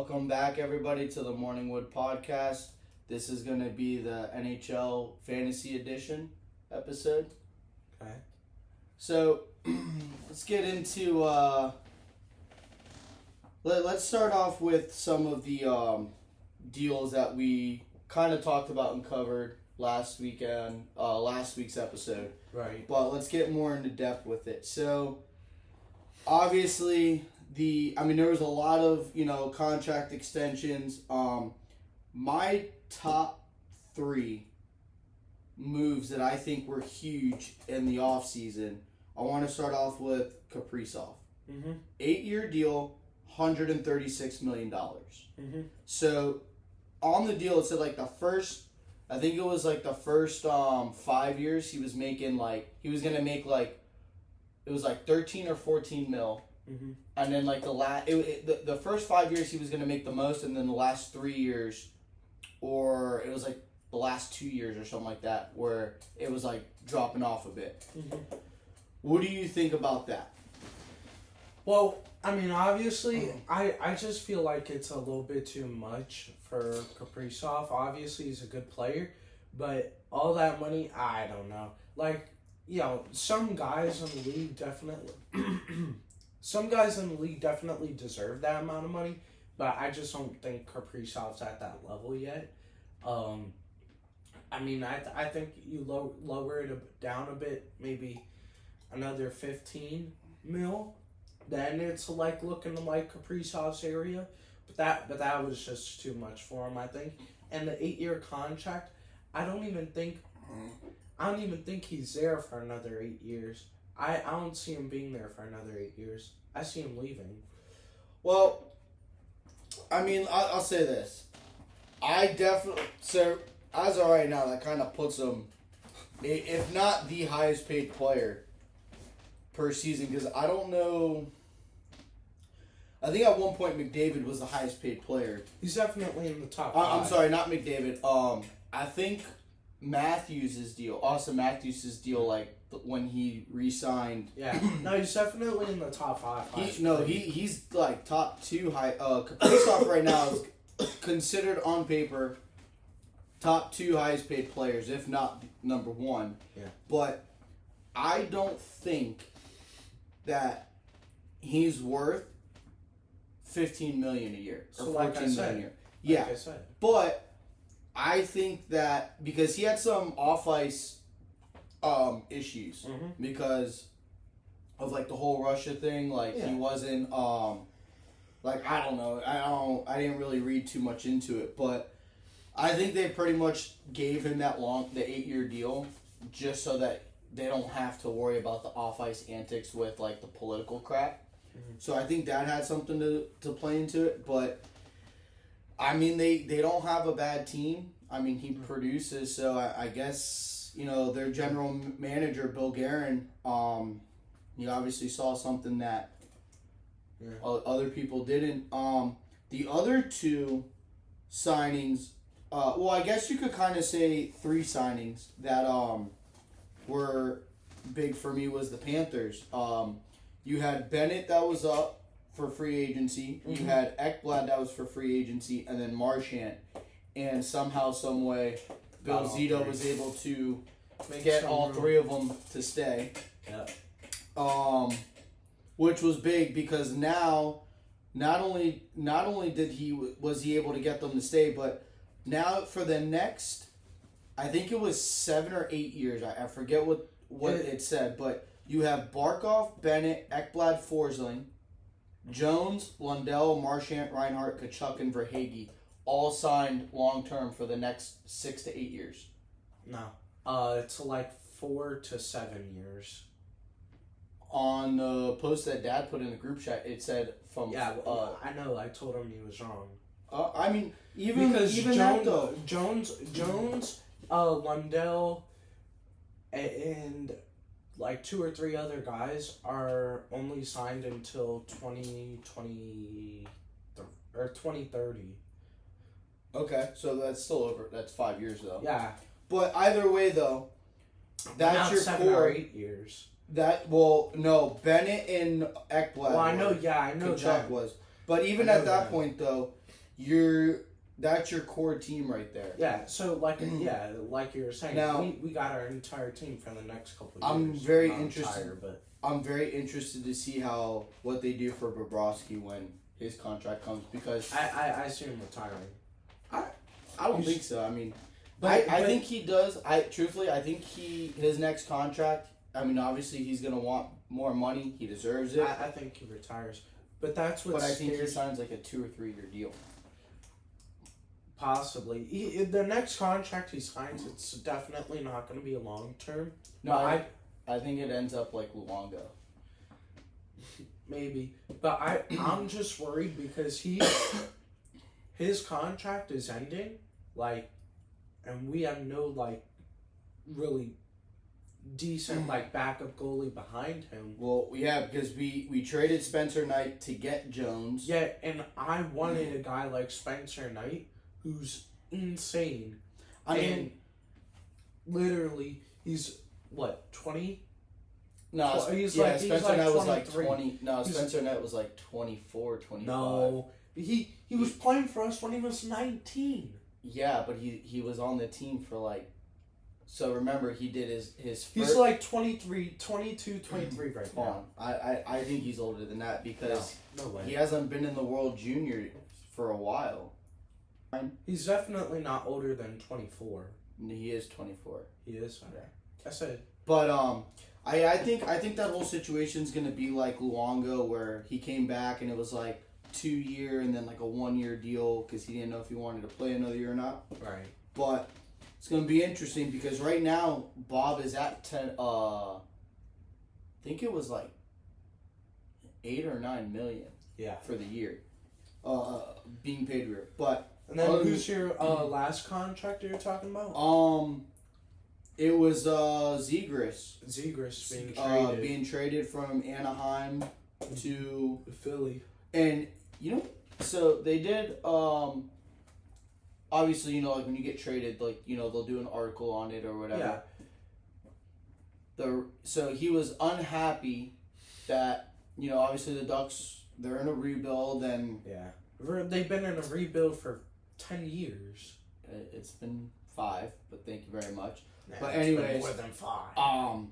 Welcome back, everybody, to the Morningwood Podcast. This is going to be the NHL Fantasy Edition episode. Okay. So, let's get into... let's start off with some of the deals that we kind of talked about and covered last week's episode. Right. But let's get more into depth with it. So, obviously... there was a lot of, contract extensions. My top 3 moves that I think were huge in the offseason, I want to start off with Kaprizov. 8-year deal, $136 million. So, on the deal, it said, the first 5 years, he was making, he was going to make, it was 13 or 14 mil. And then the first 5 years he was going to make the most, and then the last 3 years, or it was the last 2 years or something like that, where it was dropping off a bit. What do you think about that? Well, obviously, I just feel like it's a little bit too much for Kaprizov. Obviously, he's a good player, but all that money, I don't know. Some guys in the league definitely... Some guys in the league definitely deserve that amount of money, but I just don't think Kaprizov's at that level yet. I think you lower it down a bit, maybe another 15 mil, then it's looking like Kaprizov's area. But that was just too much for him, I think. And the 8-year contract, I don't even think he's there for another 8 years. I don't see him being there for another 8 years. I see him leaving. Well, I'll say this. So, as of right now, that kind of puts him, if not the highest paid player per season, because I don't know. I think at one point McDavid was the highest paid player. He's definitely in the top 5. I'm sorry, not McDavid. I think Austin Matthews' deal, when he re-signed. Yeah, no, he's definitely in the top 5. He's top 2 high. Kaprizov right now is considered on paper top 2 highest paid players, if not number 1. Yeah. But I don't think that he's worth $15 million a year or $14 million a year. Yeah, like I said. But I think that because he had some off-ice issues because of the whole Russia thing, he wasn't I don't know, I didn't really read too much into it, but I think they pretty much gave him the 8-year deal just so that they don't have to worry about the off-ice antics with the political crap. So I think that had something to play into it, but they don't have a bad team. He produces, so I guess, their general manager, Bill Guerin, he obviously saw something that other people didn't. The other 2 signings, I guess you could kind of say 3 signings that were big for me was the Panthers. You had Bennett that was up for free agency. You had Ekblad that was for free agency, and then Marchand. And somehow, some way, Bill Zito was able to get all 3 of them to stay. Yeah. Which was big because now, not only was he able to get them to stay, but now for the next, I think it was 7 or 8 years. I forget what it said, but you have Barkov, Bennett, Ekblad, Forsling, Jones, Lundell, Marchand, Reinhart, Kachuk, and Verhaeghe. All signed long-term for the next 6 to 8 years. No. It's 4 to 7 years. On the post that Dad put in the group chat, it said from... Yeah, I know. I told him he was wrong. Even Jones, that, though. Jones, Lundell, and 2 or 3 other guys are only signed until 2020 or 2030. Okay, so that's still over. That's 5 years, though. Yeah. But either way, though, that's Not your 7 core. or 8 years. No, Bennett and Ekblad. Well, I know Kachuk that. was. But even at that point, though, that's your core team right there. Yeah, so like like you were saying, Now, we got our entire team for the next couple of years. I'm very Not interested. entire, but I'm very interested to see what they do for Bobrovsky when his contract comes, because I see him retiring. I don't think so. I mean, But I think he does. I think his next contract. I mean, obviously he's gonna want more money. He deserves it. I think he retires, but that's what. But I think he signs like a 2 or 3 year deal. Possibly, the next contract he signs, it's definitely not going to be a long term. No, I think it ends up like Luongo. Maybe, but I'm just worried because his contract is ending, like, and we have no like really decent like backup goalie behind him. Well, yeah, because we traded Spencer Knight to get Jones. Yeah, and I wanted a guy like Spencer Knight who's insane. I mean, literally, he's what 20. No, Spencer Knight was like 20. No, Spencer Knight was like 24, 25. No, he was playing for us when he was 19. Yeah, but he was on the team for like. So remember, he did his first. He's like 23, 22, 23 right now. I think he's older than that because no way. He hasn't been in the World Junior for a while. He's definitely not older than 24. He is 24. He is. Okay. I said. But I think that whole situation's gonna be like Luongo, where he came back and it was like 2 year and then like a 1 year deal because he didn't know if he wanted to play another year or not. Right. But it's gonna be interesting because right now Bob is at 10. I think it was like 8 or 9 million. Yeah. For the year, being paid here. But and then who's your last contract you're talking about? It was Zegras. Zegras being traded from Anaheim to Philly. And so they did obviously, like when you get traded, like, they'll do an article on it or whatever. Yeah. So he was unhappy that, obviously the Ducks, they're in a rebuild and yeah. They've been in a rebuild for 10 years. It's been 5, but thank you very much. Nah, but anyways, more than 5.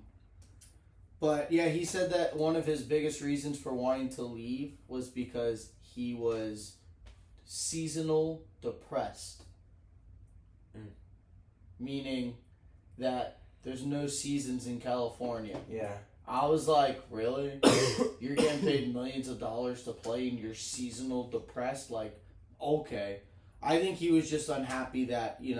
But yeah, he said that one of his biggest reasons for wanting to leave was because he was seasonal depressed. Meaning that there's no seasons in California. Yeah. I was like, really? You're getting paid millions of dollars to play and you're seasonal depressed? Like, okay. I think he was just unhappy that, he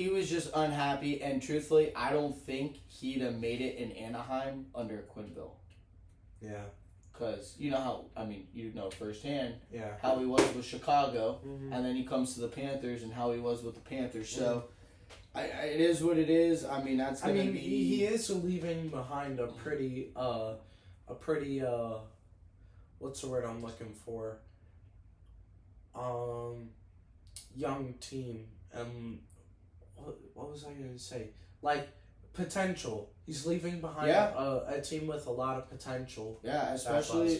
was just unhappy, and truthfully, I don't think he'd have made it in Anaheim under Quenneville. Yeah. Because firsthand how he was with Chicago, and then he comes to the Panthers and how he was with the Panthers. So, it is what it is. I mean, that's going to be... he is leaving behind a pretty, what's the word I'm looking for? Young team. What was I going to say? Like, potential. He's leaving behind a team with a lot of potential. Yeah, especially,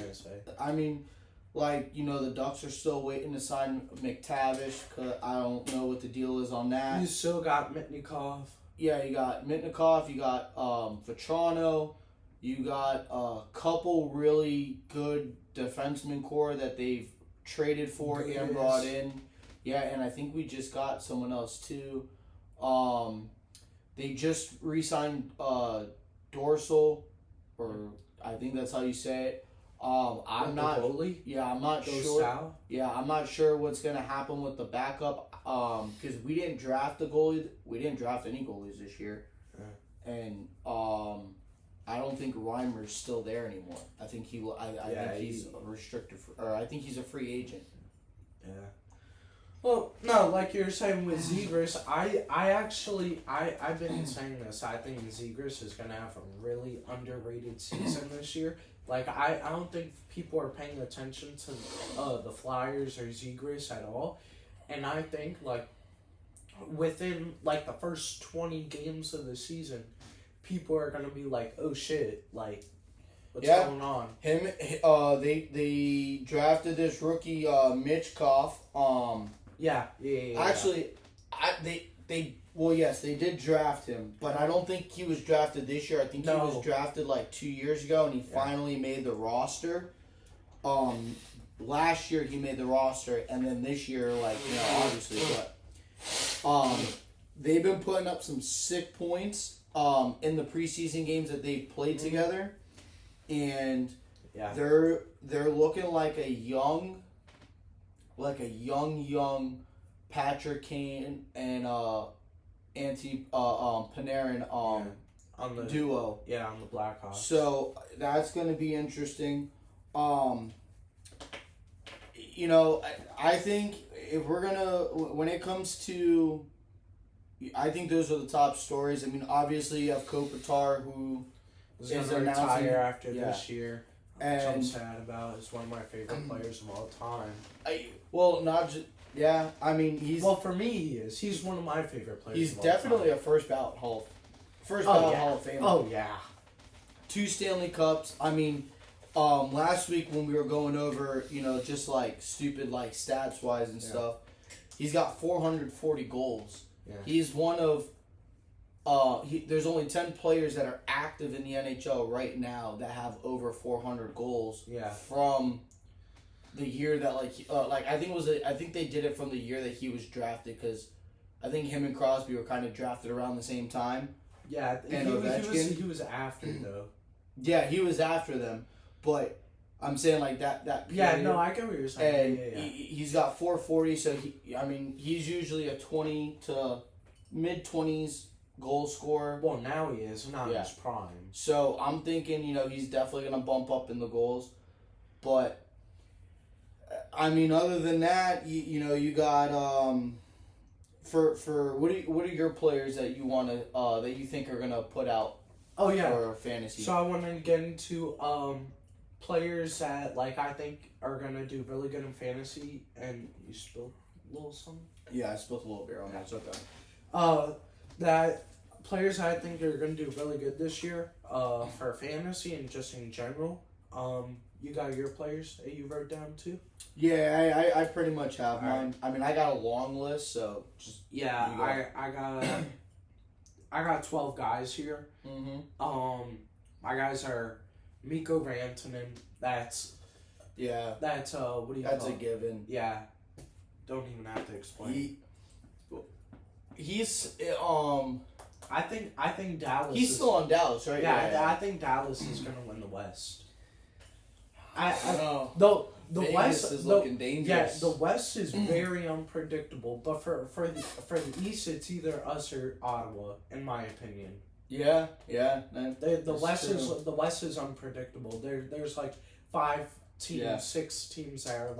the Ducks are still waiting to sign McTavish, because I don't know what the deal is on that. You still got Mitnikov. Yeah, you got Mitnikov, you got Vetrano, you got a couple really good defenseman core that they've traded for and brought in. Yeah, and I think we just got someone else too. They just re-signed Dorsal, or I think that's how you say it. I'm not sure. Sal? Yeah, I'm not sure what's gonna happen with the backup. Because we didn't draft a goalie. We didn't draft any goalies this year, and I don't think Reimer's still there anymore. I think he's a restricted, or I think he's a free agent. Yeah. Well, no, like you were saying with Zegras, I've been saying this. I think Zegras is going to have a really underrated season this year. Like, I don't think people are paying attention to the Flyers or Zegras at all. And I think, like, within, like, the first 20 games of the season, people are going to be like, oh, shit, like, What's Yeah. going on? They drafted this rookie, Mitchkov. Yeah. Actually, yes, they did draft him, but I don't think he was drafted this year. I think he was drafted like 2 years ago, and he finally made the roster. Last year he made the roster, and then this year, obviously, but they've been putting up some sick points in the preseason games that they've played together, and they're looking like a young Patrick Kane and Antti Panarin on the duo. Yeah, on the Blackhawks. So that's going to be interesting. I think if we're gonna, when it comes to, I think those are the top stories. I mean, obviously you have Kopitar, who is going to retire after this year. Which I'm sad about. He's one of my favorite players of all time. For me, he is. He's one of my favorite players. He's of all definitely time. a first ballot Hall of Famer. Oh yeah. 2 Stanley Cups. I mean, last week when we were going over, just like stupid like stats wise and stuff, he's got 440 goals. Yeah. He's one of there's only 10 players that are active in the NHL right now that have over 400 goals. Yeah. From the year that I think they did it from the year that he was drafted, because I think him and Crosby were kind of drafted around the same time. Yeah, and he was after though. Yeah, he was after them, but I'm saying like that period. Yeah, no, I get what you're saying. And he's got 440, so he's usually a 20 to mid 20s goal scorer. Well, now he is, not in his prime. So I'm thinking, he's definitely gonna bump up in the goals, but I mean, other than that, you got for what are your players that you want to that you think are gonna put out? Oh yeah, for fantasy. So I want to get into players that I think are gonna do really good in fantasy. And you spilled a little something. Yeah, I spilled a little beer on that. It's okay. That players I think are gonna do really good this year. For fantasy and just in general. You got your players that you wrote down too? Yeah, I pretty much have mine. I mean, I got a long list, so just I got 12 guys here. Mm-hmm. My guys are Mikko Rantanen. That's what do you call That's a given. Yeah, don't even have to explain. He's I think Dallas. He's still on Dallas, right? Yeah, I think Dallas is gonna win the West. I know. The Vegas West is looking dangerous. Yeah, the West is very unpredictable. But for the East, it's either us or Ottawa, in my opinion. Yeah. The West is unpredictable. There's 5 teams, 6 teams that are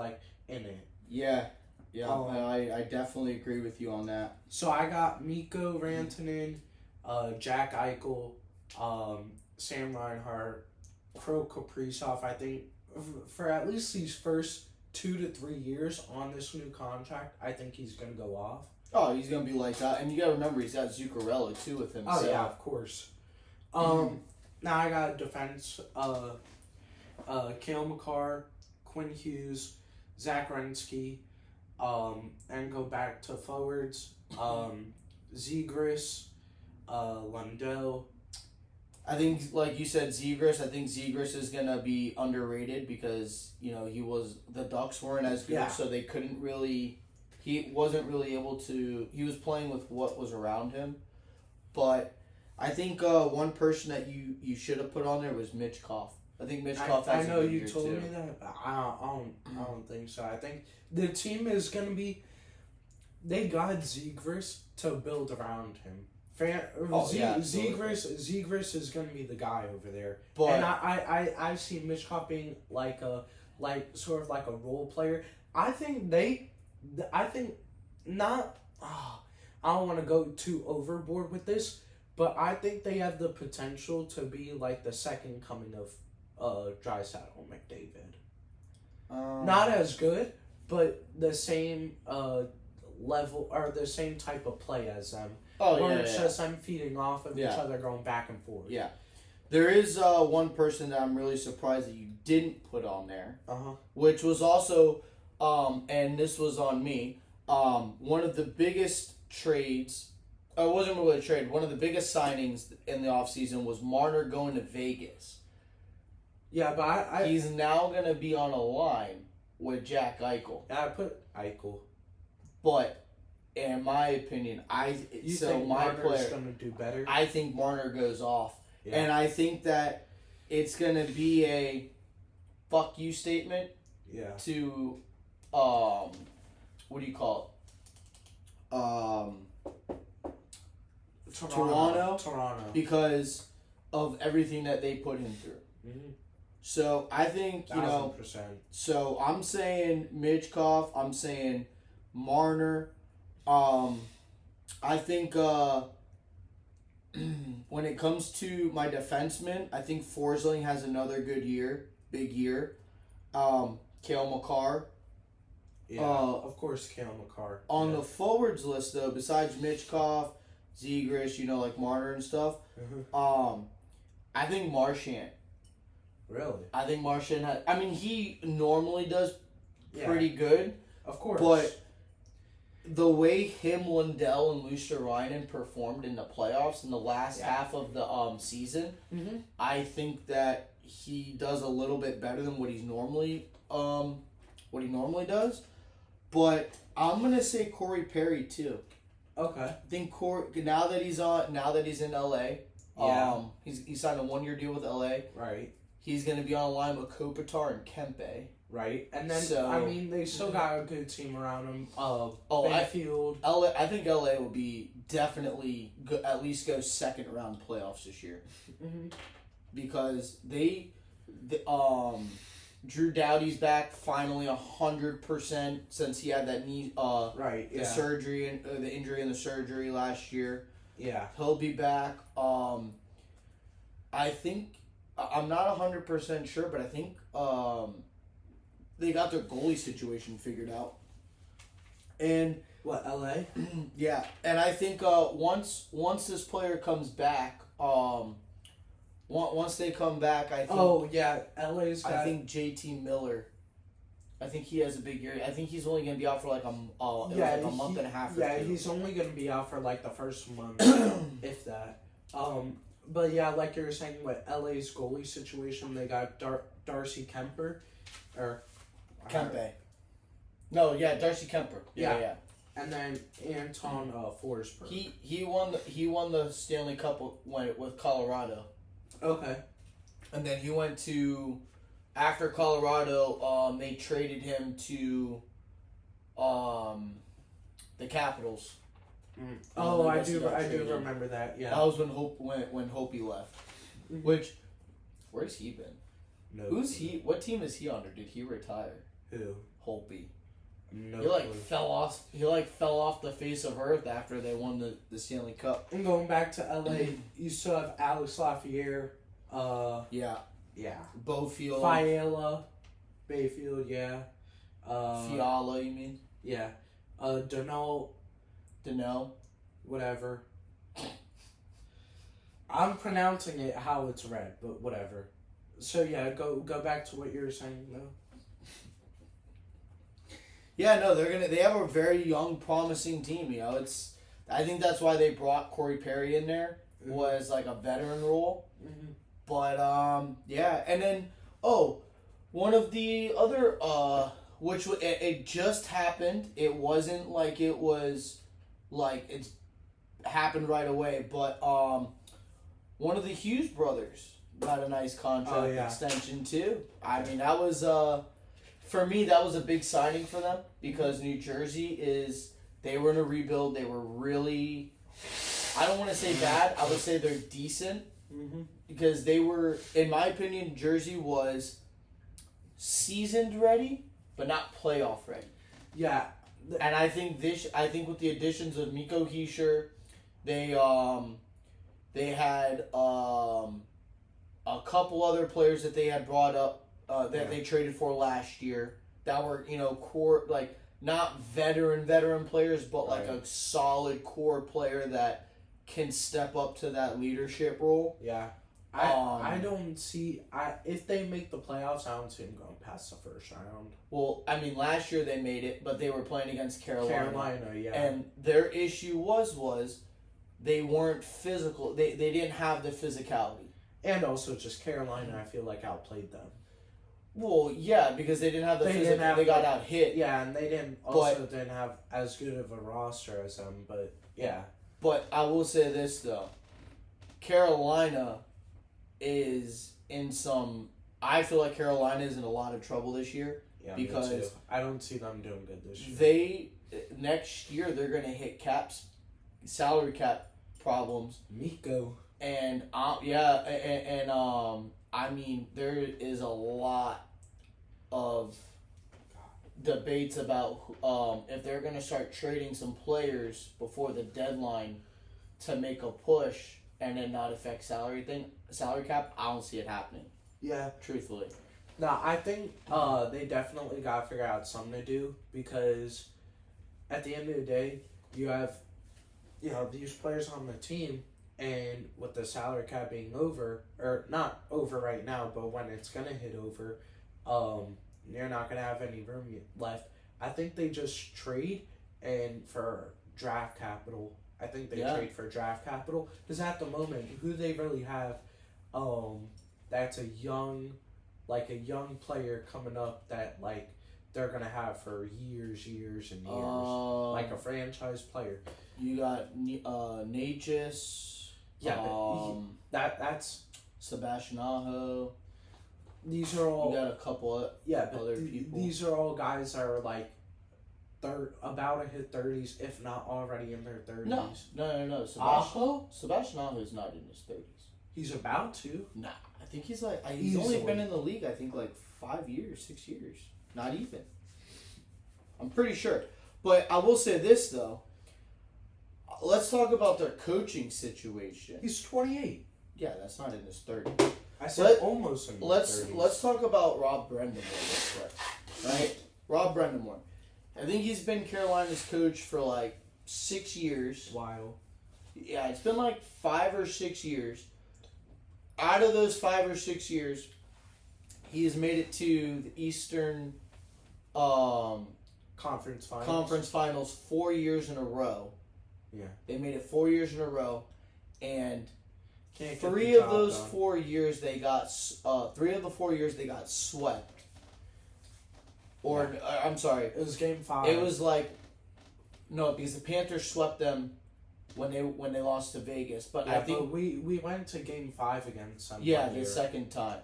in it. Yeah. I definitely agree with you on that. So I got Mikko Rantanen, Jack Eichel, Sam Reinhart, Kirill Kaprizov. I think for at least these first 2 to 3 years on this new contract, I think he's gonna go off. Oh, he's gonna be like that, and you gotta remember he's got Zuccarello too with him. Oh yeah, of course. Now I got defense. Cale Makar, Quinn Hughes, Zach Greinke, and go back to forwards. Zegras, Lundell. I think, like you said, Zegras. I think Zegras is gonna be underrated because the Ducks weren't as good, so they couldn't really. He wasn't really able to. He was playing with what was around him, but I think one person that you should have put on there was Mitchkov. I think Mitchkov has I know a good you year told too. me that, but I don't think so. I think the team is gonna be. They got Zegras to build around him. Zegras is gonna be the guy over there. But and I see Mitchkov being sort of like a role player. I don't want to go too overboard with this, but I think they have the potential to be like the second coming of Draisaitl and McDavid. Not as good, but the same level or the same type of play as them. It's just them feeding off of each other, going back and forth. Yeah. There is one person that I'm really surprised that you didn't put on there, Uh-huh. which was also, and this was on me, one of the biggest trades, it wasn't really a trade, one of the biggest signings in the offseason was Marner going to Vegas. Yeah, but He's now going to be on a line with Jack Eichel. I put Eichel. But, in my opinion, You think Marner's going to do better? I think Marner goes off. Yeah. And I think that it's going to be a fuck you statement Yeah. to, what do you call it? Toronto. Because of everything that they put him through. Mm-hmm. So I think, 1,000%. So I'm saying Mitchkov, I'm saying Marner. I think when it comes to my defenseman, I think Forsling has another good year, big year. Cale Makar. Yeah, of course, Cale Makar. On the forwards list, though, besides Mitchkov, Zegras, like Marner and stuff, I think Marchand. Really? I think Marchand he normally does pretty good. Of course. But the way him, Lundell, and Lucierainen performed in the playoffs in the last half of the season, I think that he does a little bit better than what he's normally does. But I'm gonna say Corey Perry too. Okay. I think now that he's in LA, he signed a 1-year deal with LA. Right. He's gonna be on a line with Kopitar and Kempe. Right, and then they still got a good team around them. Bayfield. I think LA will be definitely at least go second round playoffs this year, because they Drew Doughty's back finally 100% since he had that knee the surgery and the injury and the surgery last year. Yeah, he'll be back. I think I'm not 100% sure, but I think they got their goalie situation figured out. And what, LA? Yeah, and I think once this player comes back, once they come back, I think. Oh yeah, LA's got. I think JT Miller. I think he has a big year. I think he's only gonna be out for like a month and a half. Yeah, he's only gonna be out for like the first month, if that. But yeah, like you were saying, with LA's goalie situation, they got Darcy Kemper, or Kempe. No, Darcy Kemper. Yeah. And then Anton Forsberg. He won the Stanley Cup with Colorado. Okay. And then he went to, after Colorado, they traded him to the Capitals. Oh, I do remember that. Yeah. That was when Hopi left. Which, where's he been? No. Who's he? What team is he under? Did he retire? Who? Hopi. No. He fell off. He fell off the face of earth after they won the Stanley Cup. And going back to LA, you still have Alex Lafreniere. Yeah. Beaufield. Fiala. Bayfield. Yeah. Fiala, you mean? Yeah. Danault. Whatever. I'm pronouncing it how it's read, but whatever. So yeah, go back to what you were saying though. Yeah, no, they have a very young, promising team. I think that's why they brought Corey Perry in there, was like a veteran role. Mm-hmm. But yeah, and then one of the other which it just happened. It wasn't like it was like it's happened right away, but one of the Hughes brothers got a nice contract extension too. I mean, that was for me, that was a big signing for them, because New Jersey they were in a rebuild. They were really, I don't want to say bad, I would say they're decent, because they were, in my opinion, Jersey was seasoned ready, but not playoff ready. Yeah. And I think with the additions of Miko Hischier, they had a couple other players that they had brought up that they traded for last year that were core, like not veteran players, but like a solid core player that can step up to that leadership role. Yeah. I don't see if they make the playoffs. I don't see them going past the first round. Well, I mean, last year they made it, but they were playing against Carolina. Yeah. And their issue was they weren't physical. They didn't have the physicality. And also just Carolina, I feel like outplayed them. Well, yeah, because they didn't have the physicality. They got out hit. Yeah, and they didn't have as good of a roster as them. But yeah. But I will say this though, Carolina is in some. I feel like Carolina is in a lot of trouble this year. Yeah, because me too. I don't see them doing good this year. Next year they're gonna hit salary cap problems. Miko. And I mean there is a lot of debates about if they're gonna start trading some players before the deadline to make a push and then not affect salary cap. I don't see it happening. Yeah. Truthfully. No, I think they definitely got to figure out something to do because at the end of the day, you have these players on the team, and with the salary cap being over, or not over right now, but when it's going to hit over, you're not going to have any room left. I think they just trade for draft capital. I think they trade for draft capital because at the moment, who they really have, that's a young player coming up that like they're gonna have for years and years, like a franchise player. You got Natchez. Yeah, that's Sebastian Aho. These are all. You got a couple of other people. These are all guys that are like about to hit 30s, if not already in their 30s. No. Sebastian Aho is not in his 30s. He's about to. Nah, I think he's like he's only been in the league. I think like 5 years, 6 years, not even. I'm pretty sure, but I will say this though. Let's talk about their coaching situation. He's 28. Yeah, that's not in his 30s. I said almost in his 30s. Let's talk about Rob Brendamore real quick, right? Rob Brendamore. I think he's been Carolina's coach for like 6 years. Wow. Yeah, it's been like 5 or 6 years. Out of those 5 or 6 years, he has made it to the Eastern Conference Finals 4 years in a row. Yeah. They made it 4 years in a row, and 3 of those 4 years they got 3 of the 4 years they got swept. Or I'm sorry, it was Game 5. It was like because the Panthers swept them when they lost to Vegas. But I think but we went to Game 5 against them. Yeah, the second time.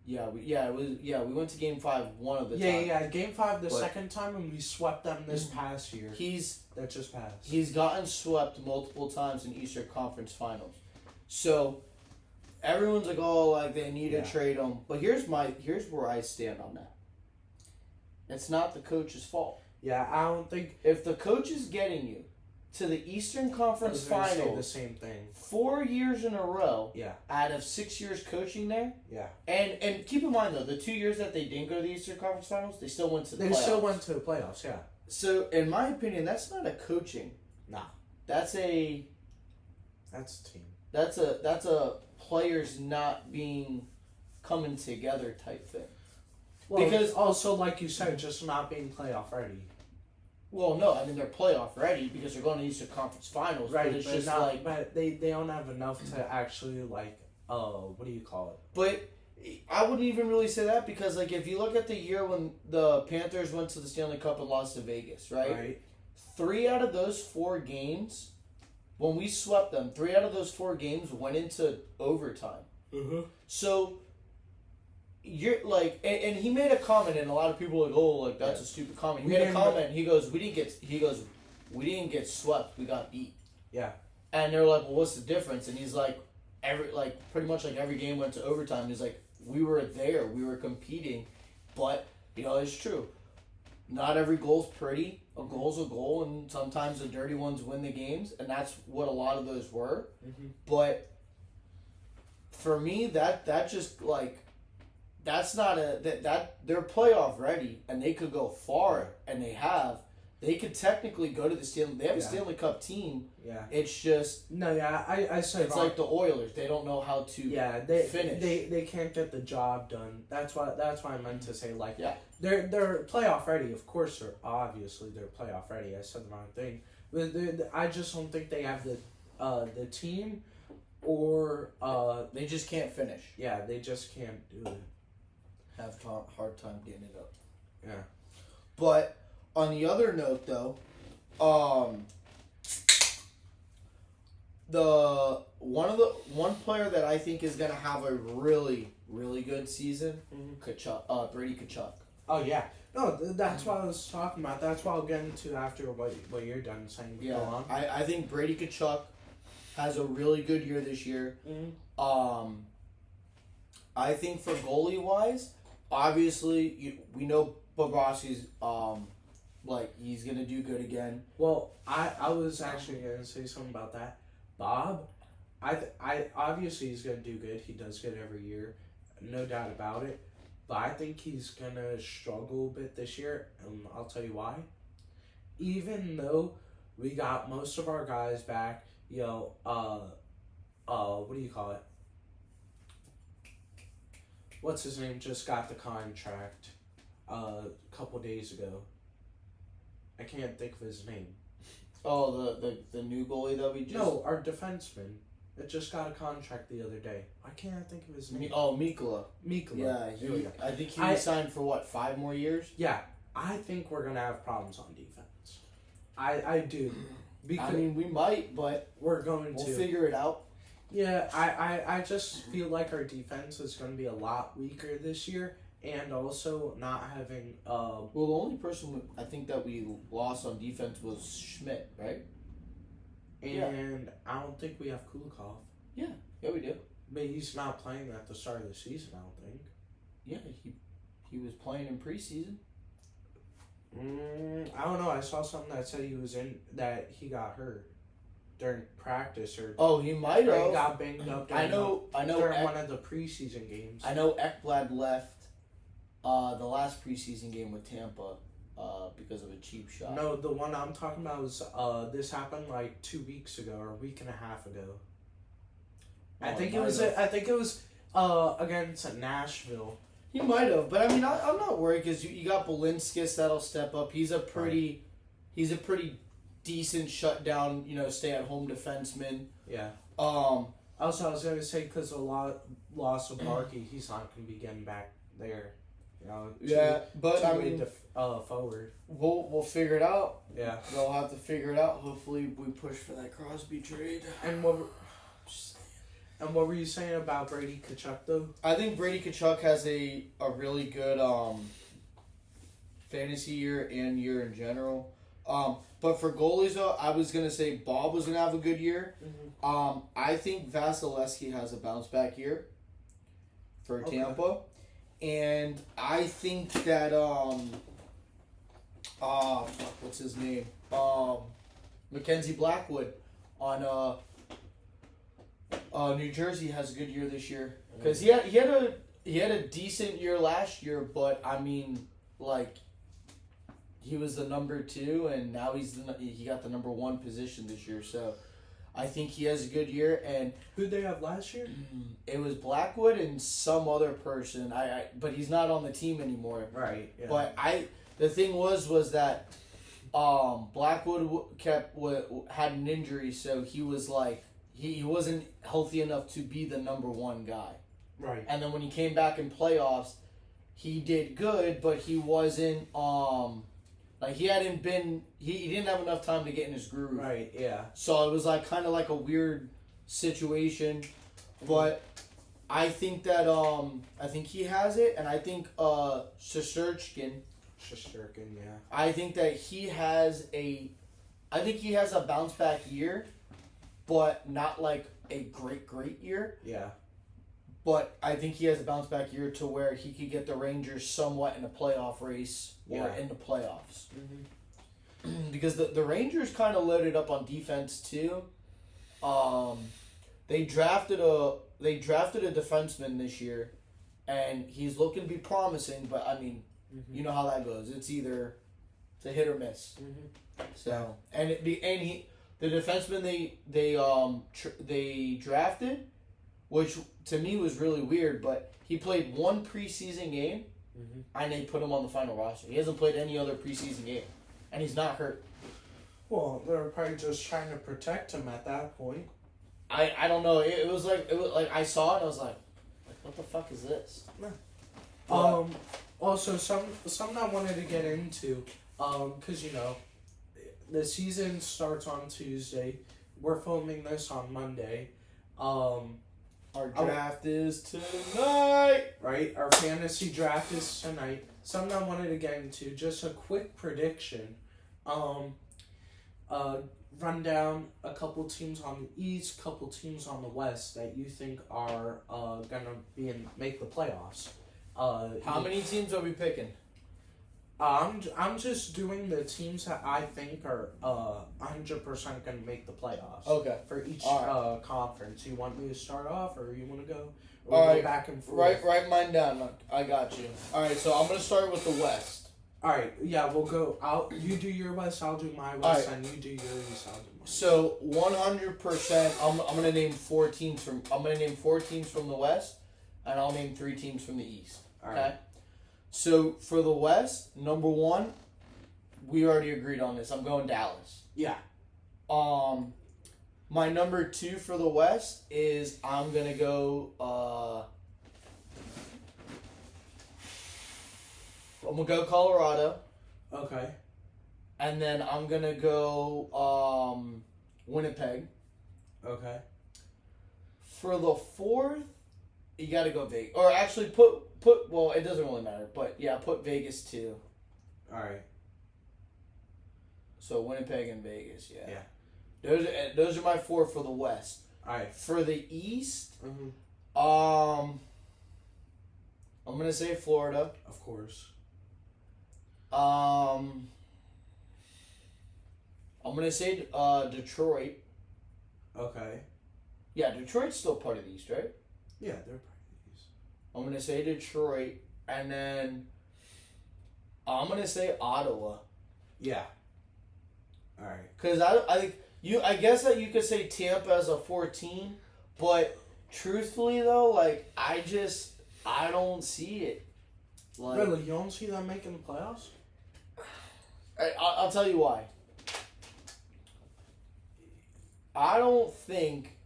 We went to Game 5 one of the times. Yeah, Game 5 the second time, and we swept them this past year. That just passed. He's gotten swept multiple times in Eastern Conference Finals. So everyone's like, they need to trade him. But here's where I stand on that. It's not the coach's fault. Yeah, I don't think if the coach is getting you to the Eastern Conference Finals, say the same thing. 4 years in a row. Yeah. Out of 6 years coaching there. Yeah. And keep in mind though, the 2 years that they didn't go to the Eastern Conference Finals, they still went to the playoffs. They still went to the playoffs. Yeah. So in my opinion, that's not a coaching. Nah. That's a team. That's a players not coming together type thing. Well, because also, like you said, just not being playoff ready. Well, no, I mean they're playoff ready because they're going to Eastern Conference Finals. Right, but it's just like, but they don't have enough to actually what do you call it? But I wouldn't even really say that because like if you look at the year when the Panthers went to the Stanley Cup and lost to Vegas, right? 3 out of those 4 games, when we swept them, 3 out of those 4 games went into overtime. Mm-hmm. So you're like, and he made a comment, and a lot of people were like, oh, like that's a stupid comment. He made a comment. He goes, we didn't get swept. We got beat. Yeah. And they're like, well, what's the difference? And he's like, pretty much every game went to overtime. He's like, we were there, we were competing, but it's true. Not every goal's pretty. A goal's a goal, and sometimes the dirty ones win the games, and that's what a lot of those were. Mm-hmm. But for me, that just like. That's not that they're playoff ready and they could go far and they have, they could technically go to the Stanley. They have a Yeah. Stanley Cup team. Yeah. It's just No, yeah, I said it's like the Oilers. They don't know how to they finish. They can't get the job done. That's why I meant to say like Yeah. they're playoff ready. Of course they're playoff ready. I said the wrong thing. But I just don't think they have the team or they just can't finish. yeah, they just can't do it. Have hard time getting it up. Yeah. But on the other note, though, one player that I think is gonna have a really good season, Mm-hmm. Brady Tkachuk. Oh yeah. No, that's what I was talking about. That's what I'll get into after what you're done saying. Yeah, Go on. I think Brady Tkachuk has a really good year this year. Mm-hmm. I think for goalie wise, obviously we know Bobrovsky's like he's gonna do good again. Well, I was actually gonna say something about that. Bob, I obviously he's gonna do good. He does good every year, no doubt about it. But I think he's gonna struggle a bit this year, and I'll tell you why. Even though we got most of our guys back, what do you call it? What's his name? Just got the contract a couple days ago. I can't think of his name. Oh, the new goalie that we just... No, our defenseman. It just got a contract the other day. Why can't I think of his name? Mikula. Mikula. Yeah, There we go. I think he signed for what, 5 more years? Yeah, I think we're gonna have problems on defense. I do. Because I mean, we might, but we're going we'll to figure it out. Yeah, I just feel like our defense is gonna be a lot weaker this year, and also not having Well, the only person I think that we lost on defense was Schmidt, right? and I don't think we have Kulikov. Yeah, we do. But he's not playing at the start of the season, I don't think. Yeah, he was playing in preseason. I don't know. I saw something that said that he got hurt during practice or Oh, he might or he have. got banged up. I know. During one of the preseason games. I know Ekblad left the last preseason game with Tampa because of a cheap shot. No, the one I'm talking about was this happened like 2 weeks ago or a week and a half ago. I think it was against Nashville. He might have, but I mean, I'm not worried because you got Balinskis that'll step up. He's a pretty decent shutdown, stay at home defenseman. Yeah. Also, I was gonna say because loss of Barkey, he's not gonna be getting back there. but I mean, forward. We'll figure it out. Yeah. They'll have to figure it out. Hopefully, we push for that Crosby trade. And what were you saying about Brady Tkachuk though? I think Brady Tkachuk has a really good fantasy year and year in general. But for goalies though, I was gonna say Bob was gonna have a good year. Mm-hmm. I think Vasilevsky has a bounce back year for Tampa, and I think that what's his name? Mackenzie Blackwood on New Jersey has a good year this year because he had a decent year last year, but I mean, like, he was the number 2 and now he got the number 1 position this year, so I think he has a good year. And who'd they have last year? it was Blackwood and some other person. But he's not on the team anymore. Right. Yeah. But the thing was that Blackwood had an injury, so he was like he wasn't healthy enough to be the number 1 guy. Right. And then when he came back in playoffs, he did good, but he wasn't like he didn't have enough time to get in his groove. Right. Yeah. So it was like kind of like a weird situation, but I think that I think he has it, and I think Shesterkin, yeah. I think that he has a bounce back year, but not like a great year. Yeah. But I think he has a bounce back year to where he could get the Rangers somewhat in a playoff race or in the playoffs. Mm-hmm. Because the Rangers kind of loaded up on defense too. They drafted a defenseman this year, and he's looking to be promising. But I mean, you know how that goes. It's either It's a hit or miss. Mm-hmm. So the defenseman they drafted, which to me was really weird, but he played one preseason game, and they put him on the final roster. He hasn't played any other preseason game, and he's not hurt. Well, they're probably just trying to protect him at that point. I don't know. It was like I saw it and I was like what the fuck is this? Also something I wanted to get into, because the season starts on Tuesday. We're filming this on Monday. Our draft is tonight. Right? Our fantasy draft is tonight. Something I wanted to get into, just a quick prediction. Run down a couple teams on the East, couple teams on the West that you think are gonna make the playoffs. How many teams are we picking? I'm just doing the teams that I think are 100% gonna make the playoffs. Okay. For each right. conference, you want me to start off, or you want to go? All right. Go back and forth. Write mine down. I got you. All right. So I'm gonna start with the West. All right. Yeah, we'll go. You do your West. I'll do my West, and you do your East. I'll do mine. So 100%. I'm gonna name 4 teams from. I'm gonna name 4 teams from the West, and I'll name 3 teams from the East. All okay. Right. So for the West, number 1, we already agreed on this. I'm going Dallas. Yeah. My number 2 for the West is I'm gonna go. I'm gonna go Colorado. Okay. And then I'm gonna go Winnipeg. Okay. For the 4th, you gotta go Vegas. Or actually put well, it doesn't really matter, but yeah, put Vegas too. Alright. So Winnipeg and Vegas, yeah. Yeah. Those are my 4 for the West. Alright. For the East, mm-hmm. I'm gonna say Florida. Of course. I'm gonna say Detroit. Okay. Yeah, Detroit's still part of the East, right? Yeah, they're part of the East. I'm gonna say Detroit, and then I'm gonna say Ottawa. Yeah. All right. Cause I guess that you could say Tampa as a 14, but truthfully though, like I don't see it. Like, really, you don't see them making the playoffs? I'll tell you why. I don't think.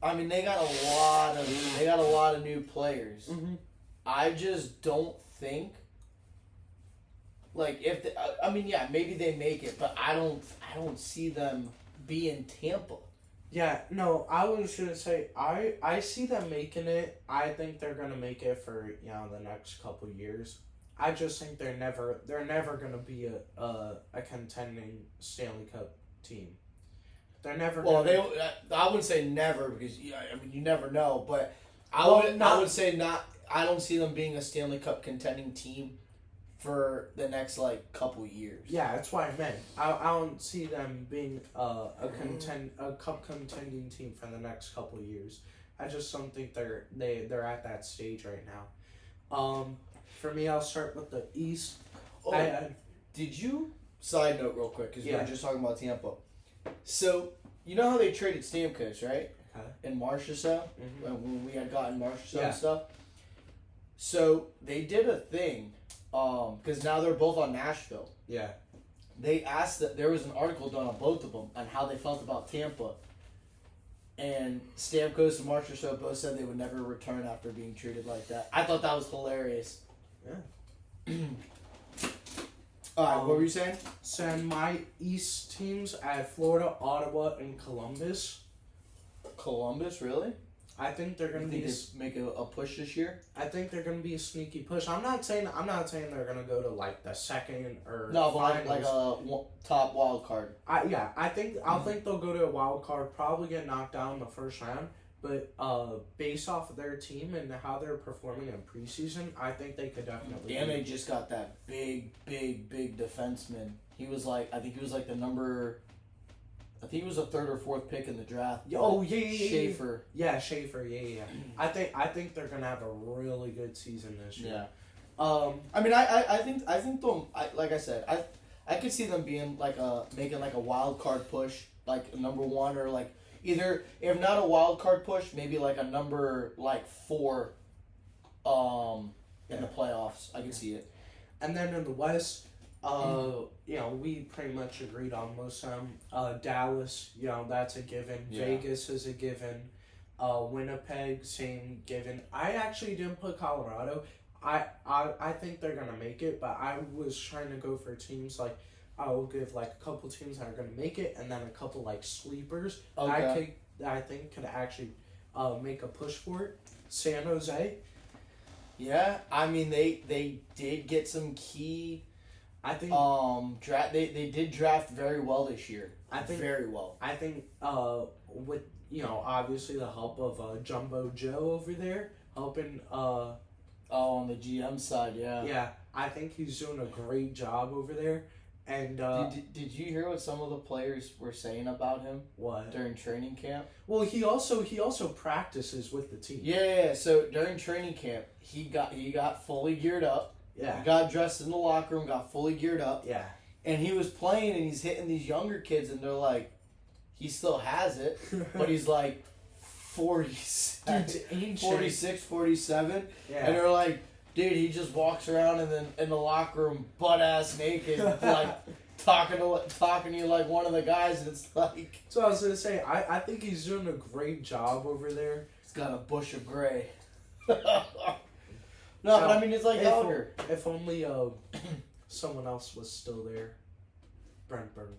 I mean, they got a lot of new players. Mm-hmm. I just don't think. Like yeah, maybe they make it, but I don't see them being Tampa. Yeah, no, I was gonna say I see them making it. I think they're gonna make it for the next couple years. I just think they're never gonna be a contending Stanley Cup team. They're never. Well, I wouldn't say never because you never know, but I would say not. I don't see them being a Stanley Cup contending team for the next couple years. Yeah, that's what I meant. I don't see them being a cup contending team for the next couple years. I just don't think they're at that stage right now. For me, I'll start with the East. Oh, did you side note real quick because we were just talking about Tampa. So you know how they traded Stamkos, right? Okay. And Marchessault, when we had gotten Marchessault and stuff. So they did a thing. Because now they're both on Nashville. Yeah. They asked that there was an article done on both of them on how they felt about Tampa. And Stamkos and Marchessault both said they would never return after being treated like that. I thought that was hilarious. Yeah. Alright, what were you saying? Send my East teams at Florida, Ottawa, and Columbus. Columbus, really? I think they're gonna make a push this year. I think they're gonna be a sneaky push. I'm not saying they're gonna go to the second or no, but like a top wild card. I think they'll go to a wild card. Probably get knocked down in the first round. But based off of their team and how they're performing in preseason, I think they could definitely. And they just got that big defenseman. He was I think he was the number. I think he was a 3rd or 4th pick in the draft. Oh yeah, Schaefer. Yeah, Schaefer. Yeah. I think they're gonna have a really good season this year. Yeah. I mean, I think they'll. Like I said, I could see them being like making like a wild card push, like a number 1 or like either if not a wild card push, maybe like a number like 4, in the playoffs. I could see it. And then in the West, we pretty much agreed on most of them. Dallas, that's a given. Yeah. Vegas is a given. Winnipeg, same given. I actually didn't put Colorado. I think they're gonna make it, but I was trying to go for teams like I will give like a couple teams that are gonna make it, and then a couple like sleepers. Okay. I think could actually make a push for it. San Jose. Yeah, I mean they did get some key. I think They did draft very well this year. I think very well. I think with obviously the help of Jumbo Joe over there helping on the GM side, yeah. Yeah, I think he's doing a great job over there. And did you hear what some of the players were saying about him? What? During training camp? Well, he also practices with the team. Yeah. So during training camp, he got fully geared up. Yeah. He got dressed in the locker room, got fully geared up. Yeah. And he was playing, and he's hitting these younger kids, and they're like, he still has it, but he's like 46, 47. Yeah. And they're like, dude, he just walks around in the locker room butt ass naked, like talking to you like one of the guys. And it's like. So I was gonna say, I think he's doing a great job over there. He's got a bush of gray. No, but I mean it's like younger. If only someone else was still there. Brent Burns.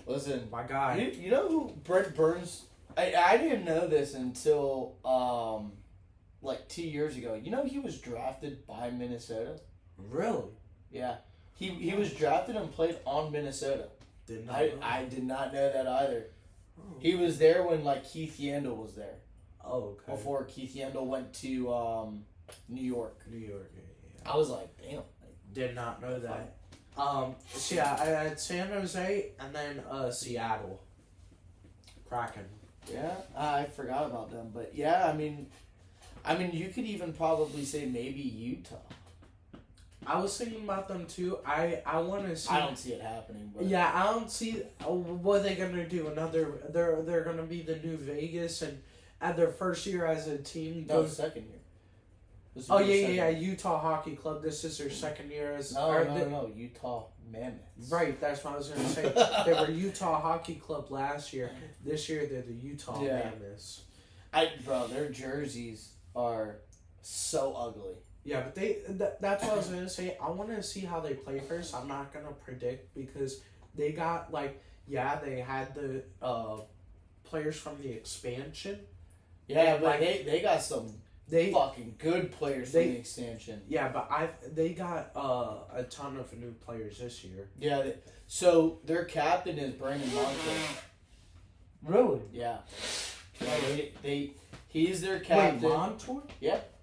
Listen, My guy. you know who Brent Burns? I didn't know this until like 2 years ago. You know he was drafted by Minnesota. Really? Yeah, he was drafted and played on Minnesota. Did not. I did not know that either. Oh. He was there when like Keith Yandel was there. Oh, okay. Before Keith Yandel went to New York. New York. Yeah. I was like, damn. Did not know that. So yeah, I had San Jose and then Seattle. Kraken. Yeah, I forgot about them, but yeah, I mean, you could even probably say maybe Utah. I was thinking about them too. I want to see. I don't see it happening. But Yeah, I don't see what they're gonna do. They're gonna be the new Vegas, and at their first year as a team. No, second year. This Oh will be yeah, second yeah, year. Utah Hockey Club. This is their second year as. No, Utah Mammoths. Right, that's what I was gonna say. They were Utah Hockey Club last year. This year they're the Utah Mammoths. Bro, their jerseys are so ugly. Yeah, but that's what I was gonna say. I want to see how they play first. I'm not gonna predict because they got they had the players from the expansion. Yeah, but they got some fucking good players from the expansion. Yeah, but they got a ton of new players this year. Yeah, so their captain is Brandon Montour. Really? Yeah. He's their captain. Wait, Montour? Yep.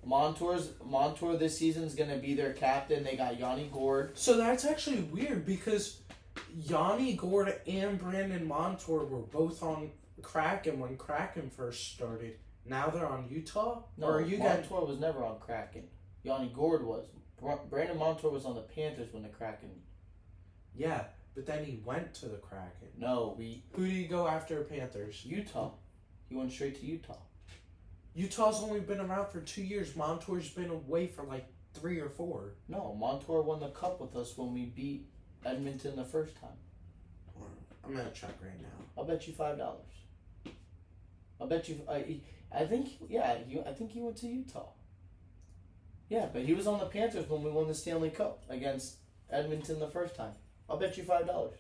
Montour this season is gonna be their captain. They got Yanni Gourde. So that's actually weird because Yanni Gourde and Brandon Montour were both on Kraken when Kraken first started. Now they're on Utah? No, Montour was never on Kraken. Yanni Gourde was. Brandon Montour was on the Panthers when the Kraken. Yeah, but then he went to the Kraken. No, Who do you go after Panthers? Utah. He went straight to Utah. Utah's only been around for 2 years. Montour's been away for like 3 or 4. No, Montour won the cup with us when we beat Edmonton the first time. I'm gonna check right now. I'll bet you $5. I'll bet you. I think he went to Utah. Yeah, but he was on the Panthers when we won the Stanley Cup against Edmonton the first time. I'll bet you $5.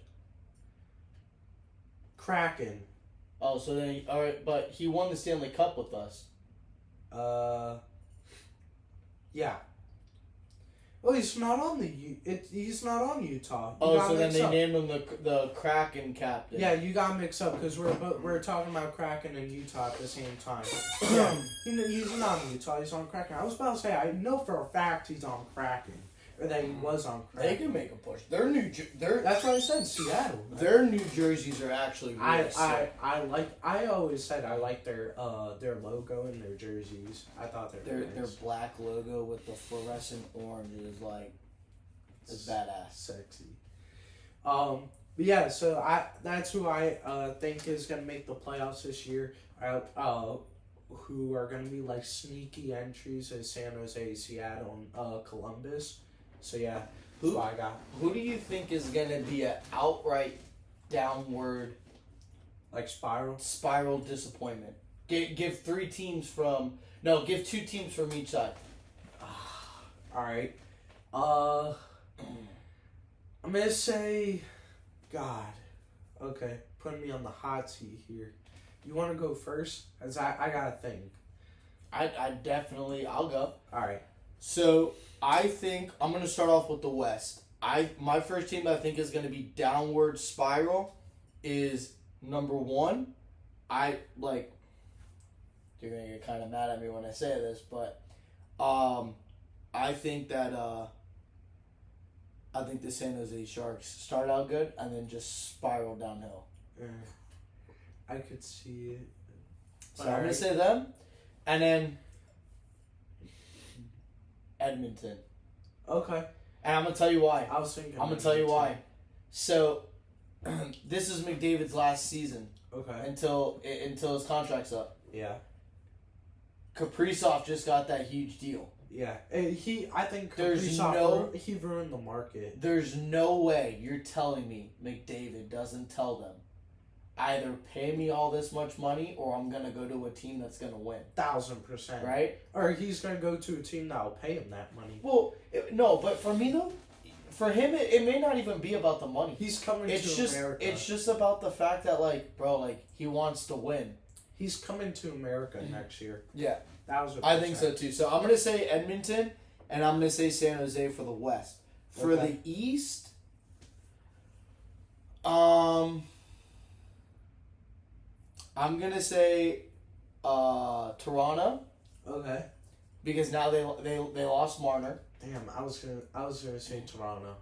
Kraken. Oh, so then all right, but he won the Stanley Cup with us. Yeah. Well, he's not on he's not on Utah. So then they named him the Kraken captain. Yeah, you got mixed up because we're talking about Kraken and Utah at the same time. Yeah, he's not on Utah. He's on Kraken. I was about to say I know for a fact he's on Kraken, or that he was on Kraken. They can make a push. That's what I said. Seattle. Their New Jerseys are actually really sick. I always said I like their logo and their jerseys. I thought their nice. black logo with the fluorescent orange is like is badass. Sexy. But yeah, so that's who I think is gonna make the playoffs this year. Who are gonna be like sneaky entries is San Jose, Seattle, and Columbus. So yeah, that's what I got. Who do you think is gonna be an outright downward Like spiral. disappointment? Give two teams from each side. All right. I'm gonna say, God. Okay, putting me on the hot seat here. You want to go first? As I gotta think. I'll go. All right. So I think I'm gonna start off with the West. My first team I think is gonna be downward spiral is number 1. You're gonna get kind of mad at me when I say this, but I think that I think the San Jose Sharks start out good and then just spiral downhill. I could see it. So I'm gonna say them, and then Edmonton. Okay. And I'm gonna tell you why. I was thinking. I'm gonna tell you why. So this is McDavid's last season. Okay. Until his contract's up. Yeah. Kaprizov just got that huge deal. Yeah. I think he ruined the market. There's no way you're telling me McDavid doesn't tell them either pay me all this much money or I'm gonna go to a team that's gonna win. 1,000%. Right? Or he's gonna go to a team that'll pay him that money. Well, no, but for me though, for him it may not even be about the money. He's coming to America. It's just about the fact that he wants to win. He's coming to America next year. Yeah. 1,000%. I think so too. So I'm gonna say Edmonton and I'm gonna say San Jose for the West. For the East, I'm gonna say Toronto. Okay. Because now they lost Marner. Damn, I was gonna say Toronto.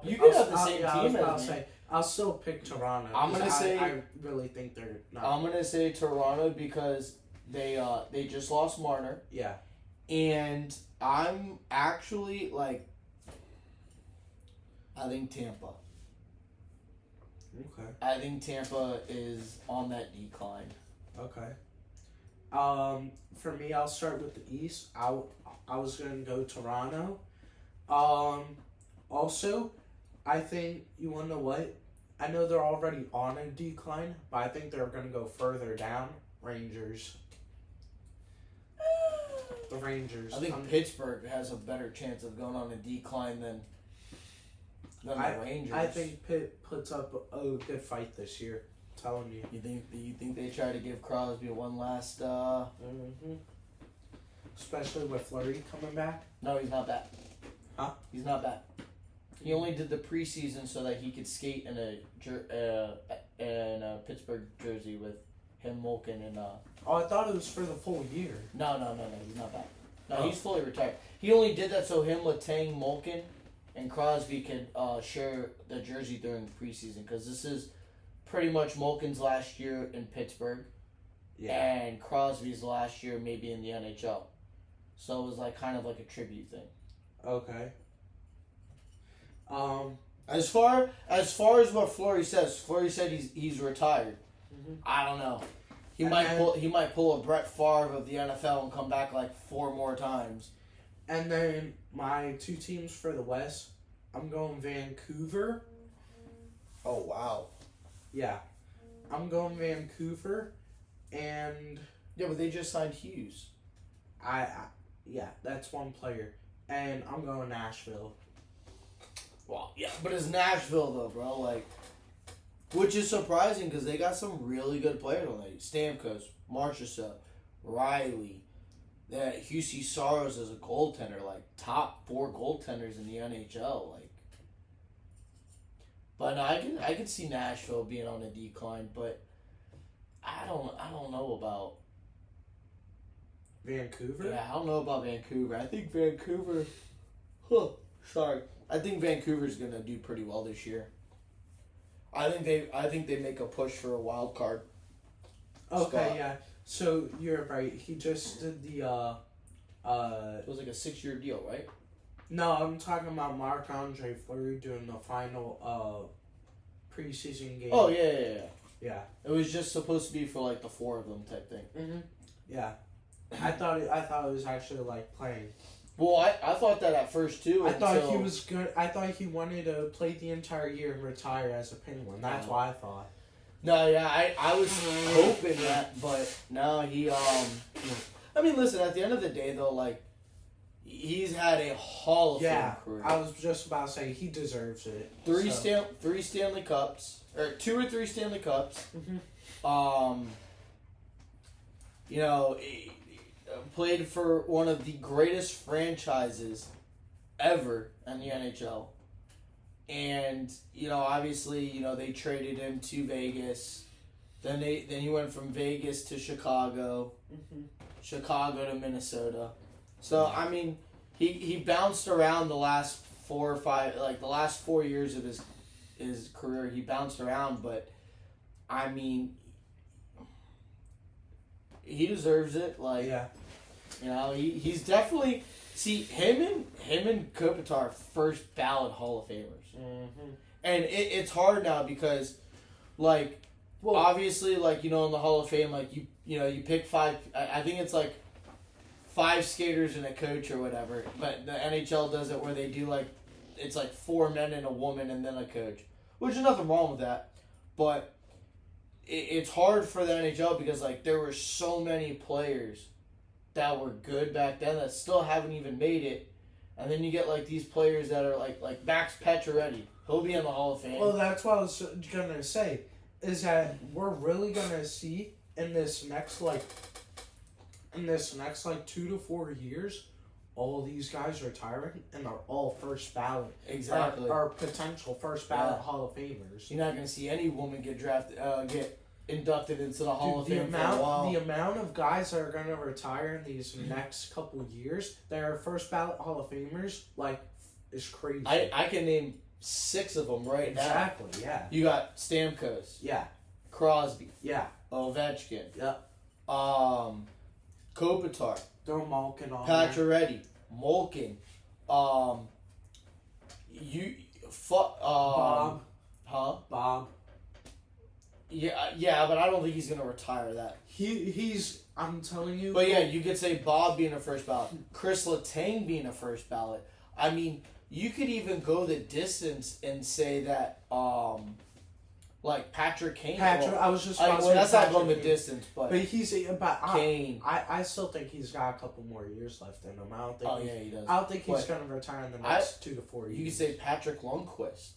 You could have the same team as me. I'll still pick Toronto. I really think they're not. I'm gonna say Toronto because they just lost Marner. Yeah. And I'm actually I think Tampa. Okay. I think Tampa is on that decline. Okay. For me, I'll start with the East. I was gonna go Toronto. Also, I think you wanna know what? I know they're already on a decline, but I think they're gonna go further down. Rangers. The Rangers. I think Pittsburgh has a better chance of going on a decline than the Rangers. I think Pitt puts up a good fight this year. I'm telling you. You think they try to give Crosby one last? Especially with Fleury coming back. No, he's not back. Huh? He's not back. He only did the preseason so that he could skate in a Pittsburgh jersey with him, Malkin, and. Oh, I thought it was for the full year. No, he's not back. No, he's fully retired. He only did that so him, Letang, Malkin, and Crosby could share the jersey during the preseason because this is pretty much Malkin's last year in Pittsburgh, and Crosby's last year maybe in the NHL. So it was kind of like a tribute thing. Okay. As far as what Fleury said he's retired. Mm-hmm. I don't know. He might pull a Brett Favre of the NFL and come back 4 more times. And then my 2 teams for the West, I'm going Vancouver. Oh wow. Yeah, I'm going Vancouver, and but they just signed Hughes. That's one player, and I'm going Nashville. Well, yeah, but it's Nashville though, bro. Which is surprising because they got some really good players on there. Stamkos, Marchessault, Riley, Husey Saros is a goaltender, top 4 goaltenders in the NHL. But no, I can see Nashville being on a decline, but I don't know about Vancouver. Yeah, I don't know about Vancouver. I think Vancouver. I think Vancouver's gonna do pretty well this year. I think they make a push for a wild card. Okay, spot. yeah. So you're right. He just did the It was a 6-year deal, right? No, I'm talking about Marc-Andre Fleury doing the final preseason game. Oh yeah. Yeah. It was just supposed to be for like the 4 of them type thing. Mhm. Yeah. I thought it was actually like playing. Well, I thought that at first too. I thought he was good. I thought he wanted to play the entire year and retire as a Penguin. That's what I thought. No, yeah, I was hoping that, but no, he I mean, listen. At the end of the day, though, like he's had a Hall of Fame career. I was just about to say he deserves it. Three Stanley Cups, or 2 or 3 Stanley Cups. Mm-hmm. You know, he played for one of the greatest franchises ever in the NHL. And, you know, obviously, you know, they traded him to Vegas. Then he went from Vegas to Chicago. Mm-hmm. Chicago to Minnesota. So, I mean, he bounced around the last 4 or 5, like the last 4 years of his career, he bounced around, but I mean, he deserves it. Like, Yeah. you know, he's definitely, see, him and Kopitar first ballot Hall of Famers. Mm-hmm. And it's hard now because, like, Well, obviously, like, you know, in the Hall of Fame, like, you know, you pick 5, I think it's like 5 skaters and a coach or whatever, but the NHL does it where they do, like, it's like 4 men and a woman and then a coach, which is nothing wrong with that, but it's hard for the NHL because, like, there were so many players that were good back then that still haven't even made it, and then you get, like, these players that are, like Max Pacioretty, he'll be in the Hall of Fame. Well, that's what I was gonna say, is that we're really gonna see in this next 2 to 4 years, all these guys retiring, and they're all first ballot. Exactly. Or potential first ballot Hall of Famers. You're not going to see any woman get inducted into the Hall of Fame for a while. The amount of guys that are going to retire in these next couple years that are first ballot Hall of Famers, like, is crazy. I can name 6 of them right now. Exactly, yeah. You got Stamkos. Yeah. Crosby. Yeah. Ovechkin. Yep. Kopitar. Throw Malkin on Pacioretty. Malkin. Bob. Huh? Bob. Yeah, but I don't think he's gonna retire that. He's. I'm telling you. But yeah, you could say Bob being a first ballot, Chris Letang being a first ballot. I mean, you could even go the distance and say that, like Patrick Kane. I was just about to say that's not Patrick going the Kane. distance, but he's. But Kane. I still think he's got a couple more years left in him. I don't think. He does. I don't think he's But going to retire in the next 2 to 4 years. You could say Patrick Lundqvist.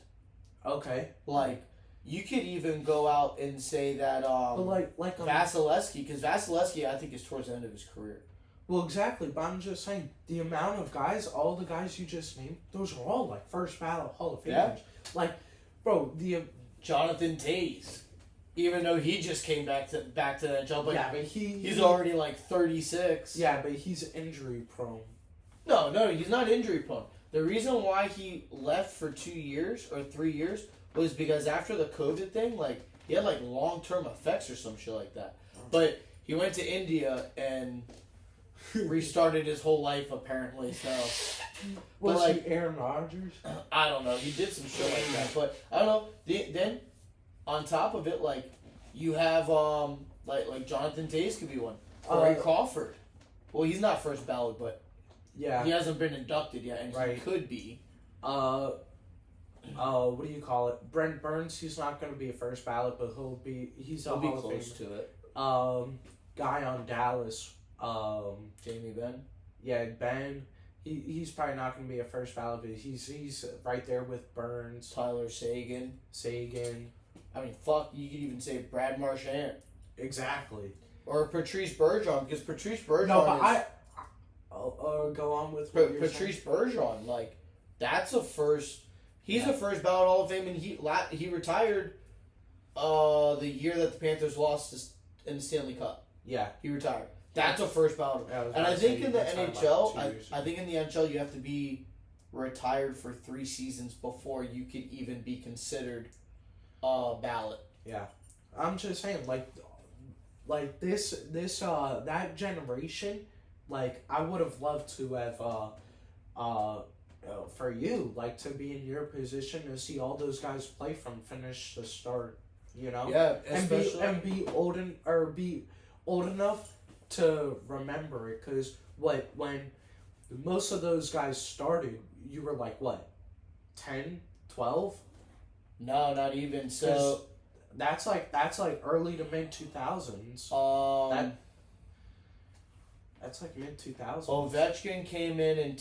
Okay. Like, you could even go out and say that But like Vasilevsky, because Vasilevsky I think is towards the end of his career. Well, exactly, but I'm just saying, the amount of guys, all the guys you just named, those are all, like, first ballot Hall of Famers. Yeah. Like, bro, Jonathan Toews, even though he just came back to the NHL, but, but he's already, like, 36. Yeah, but he's injury prone. No, he's not injury prone. The reason why he left for 2 years or 3 years was because after the COVID thing, like, he had, like, long-term effects or some shit like that. But he went to India and restarted his whole life, apparently, so. Was like, he Aaron Rodgers? I don't know. He did some shit like that, but I don't know. Then, on top of it, like, you have, like Jonathan Toews could be one. Corey Crawford. Well, he's not first ballot, but yeah, he hasn't been inducted yet, and he could be. What do you call it? Brent Burns, he's not going to be a first ballot, but he'll be close to it. Guy on Dallas, Jamie Benn. Yeah, Ben. He's probably not going to be a first ballot, but he's right there with Burns. Tyler Seguin. I mean, fuck, you could even say Brad Marchand. Exactly. Or Patrice Bergeron, because Patrice Bergeron I'll go on with Patrice Bergeron, like, that's a first. He's a first ballot Hall of Fame, and he retired the year that the Panthers lost in the Stanley Cup. Yeah. He retired. That's a first ballot. And I think in the NHL, I think in the NHL you have to be retired for 3 seasons before you could even be considered a ballot. Yeah. I'm just saying, like this that generation, like, I would have loved to have for you, like to be in your position to see all those guys play from finish to start, you know, Yeah, and be old be old enough to remember it. Because when most of those guys started, you were like what, 10, 12? No, not even. So that's like early to mid 2000s. That's like mid 2000s. Ovechkin came in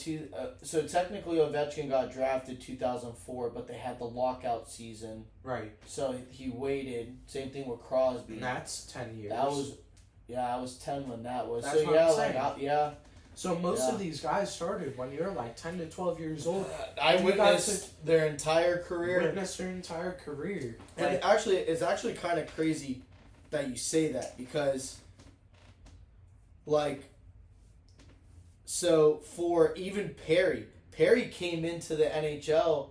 so technically Ovechkin got drafted 2004, but they had the lockout season. Right. So he waited. Same thing with Crosby. And that's 10 years. I was 10 when that was. That's so what I'm saying. yeah. So most of these guys started when you're like 10 to 12 years old. I witnessed their entire career. Witnessed their entire career. And it's actually kind of crazy that you say that because, like, so for even Perry came into the NHL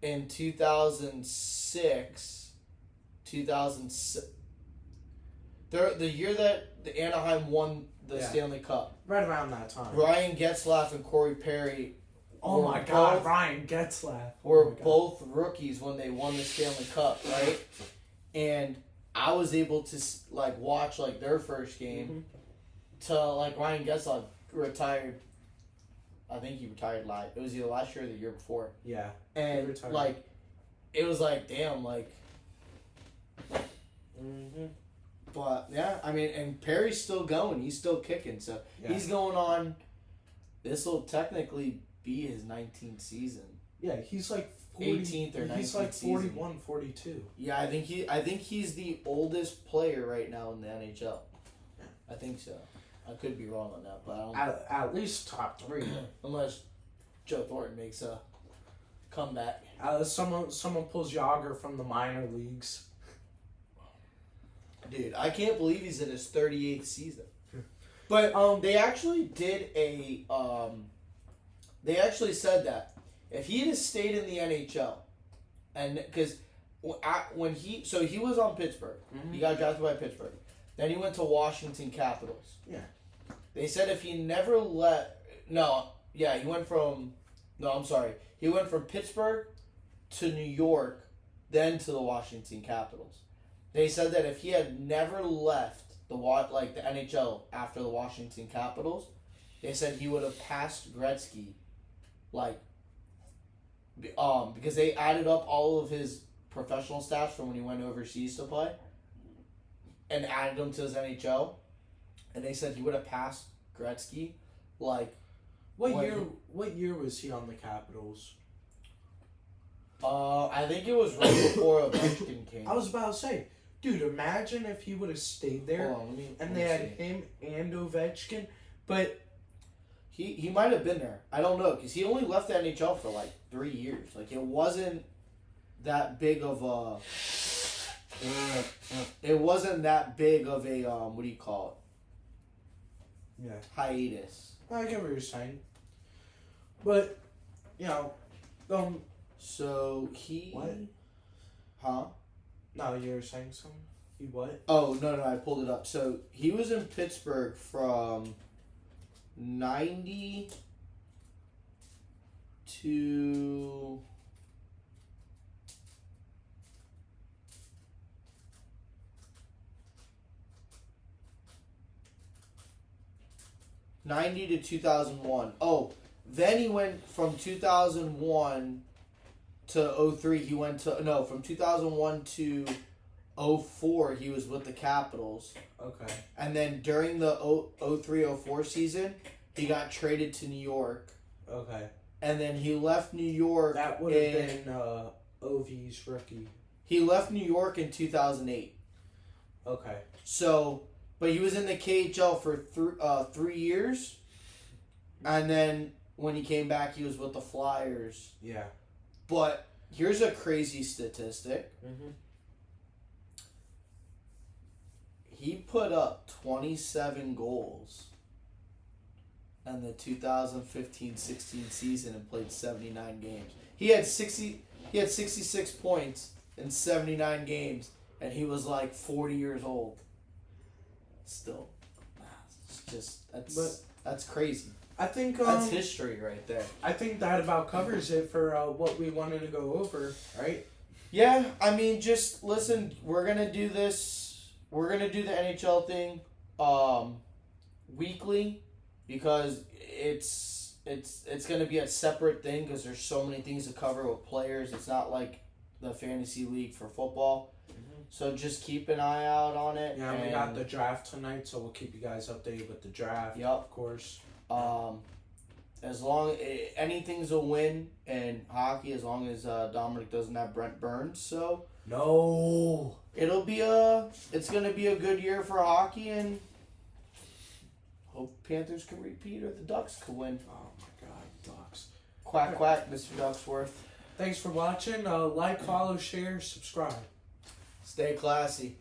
in 2006, 2006. The year that the Anaheim won the Stanley Cup. Right around that time. Ryan Getzlaf and Corey Perry. Oh my God, Ryan Getzlaf. Were both rookies when they won the Stanley Cup, right? And I was able to watch their first game to Ryan Getzlaf retired. I think he retired it was either last year or the year before. Yeah. And it was damn, But yeah, I mean, and Perry's still going. He's still kicking. So he's going on. This will technically be his 19th season. Yeah, he's like 18th or 19th. He's like 41, 42. Yeah, I think he's the oldest player right now in the NHL. Yeah. I think so. I could be wrong on that, but I don't. At least top 3, unless Joe Thornton makes a comeback. Someone pulls Yager from the minor leagues. Dude, I can't believe he's in his 38th season. But they actually did a they actually said that if he had stayed in the NHL, and because when he was on Pittsburgh, he got drafted by Pittsburgh, then he went to Washington Capitals. Yeah. They said if he never he went from Pittsburgh to New York, then to the Washington Capitals. They said that if he had never left the NHL after the Washington Capitals, they said he would have passed Gretzky, because they added up all of his professional stats from when he went overseas to play, and added them to his NHL, and they said he would have passed Gretzky, What year was he on the Capitals? I think it was right before Ovechkin came. I was about to say, dude, imagine if he would have stayed there they had him and Ovechkin, but he might have been there. I don't know, because he only left the NHL for 3 years. It wasn't that big of a. It wasn't that big of a what do you call it? Yeah. Hiatus. I get what you're saying, but So he. What? Huh? No, you were saying something. He what? Oh no! I pulled it up. So he was in Pittsburgh from 90 to. '90 to 2001. Oh, then he went from 2001 to 03. He went to from 2001 to 04. He was with the Capitals. Okay. And then during the 03-04 season, he got traded to New York. Okay. And then he left New York. That would have been OV's rookie. He left New York in 2008. Okay. So. But he was in the KHL for 3 years, and then when he came back, he was with the Flyers. Yeah. But here's a crazy statistic. He put up 27 goals in the 2015-16 season and played 79 games. He had 66 points in 79 games, and he was 40 years old. Still, it's just that's crazy. I think That's history right there. I think that about covers it for what we wanted to go over, right? Yeah, I mean, just listen. We're gonna do this. We're gonna do the NHL thing, weekly, because it's gonna be a separate thing because there's so many things to cover with players. It's not like the fantasy league for football. So just keep an eye out on it. Yeah, and we got the draft tonight, so we'll keep you guys updated with the draft. Yep. Of course. As long anything's a win in hockey, as long as Dominic doesn't have Brent Burns. So no, it's gonna be a good year for hockey, and hope Panthers can repeat or the Ducks can win. Oh my God, Ducks! Quack quack, Mr. Ducksworth. Thanks for watching. Like, follow, share, subscribe. Stay classy.